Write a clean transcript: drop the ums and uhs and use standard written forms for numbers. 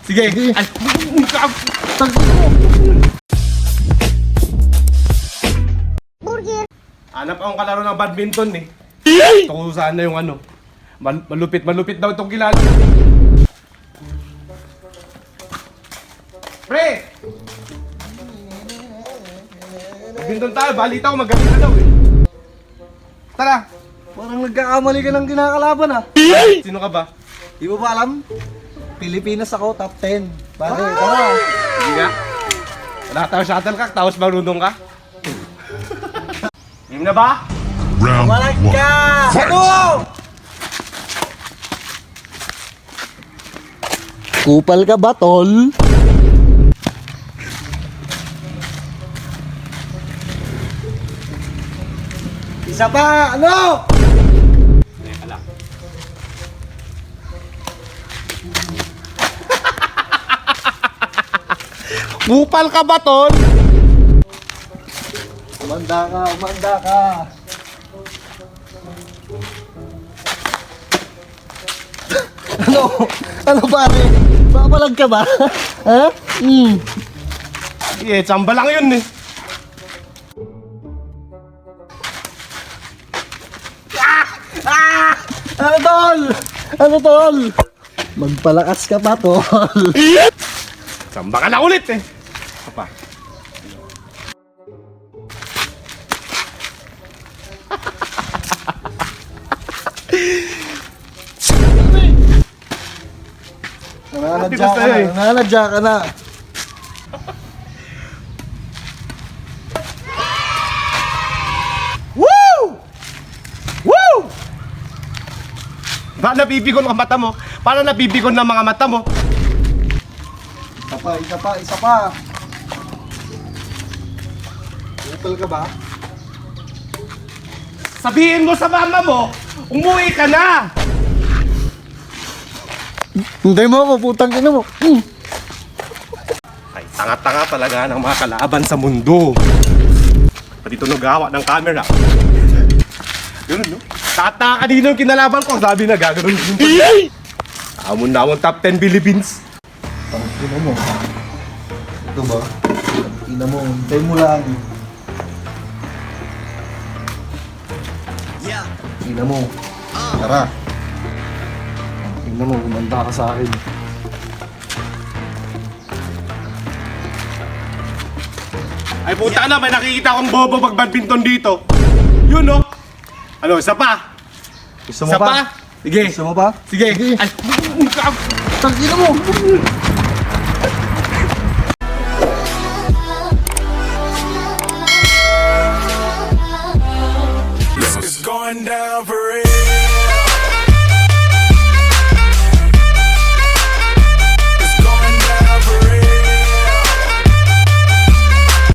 Sige. Ay, hanap akong kalaro ng badminton eh. Ito kung saan na yung ano. Malupit daw itong kilala. Pre! Badminton tayo, balita ko magaling ka daw eh. Tara! Parang nagkakamali ka ng kinakalaban ah. Sino ka ba? Di mo ba alam? Pilipinas ako, top 10. Pare, tara. Hindi nga. Wala tayo shuttlecock, tapos marunong ka. Game na ba? Round Walang one. ka! Ano? Kupal ka ba, tol? Isa pa, ano? Teka lang. Kupal ka ba, Tol? Umanda ka, umanda ka. Ano? Ano pare? Papalag ka ba? Ha? Eh, tsamba lang yun eh. Ano tol? Ano tol? Magpalakas ka pa tol. Tsamba ka lang ulit eh. Apa? Nananadya ka na, nananadya ka na. Woo! Woo! Ba nabibigon ang mata mo? Para nabibigon ng mga mata mo? Isa pa, isa pa, isa pa. Kupal ka ba? Sabihin mo sa mama mo, umuwi ka na! Hindi mo ako, putang ina mo. Ay, tanga-tanga talaga ng mga kalaban sa mundo. Pati tunog gawa ng camera. Yun, no? Tata kanina yung kinalaban ko, sabi na gagano'n yung amon na akong top 10 Philippines. Ina mo. Ito ba? Ina mo, hintay mo lang. Ina mo. Tara. Ina mo, kumanda ka sa akin. Ay puta na, may nakikita akong bobo mag-badminton dito. Yun, no? Ano, isa pa? Gusto mo Isa pa? pa? Sige. Gusto mo pa? Sige. Ay, Tangina mo! It's going down for real.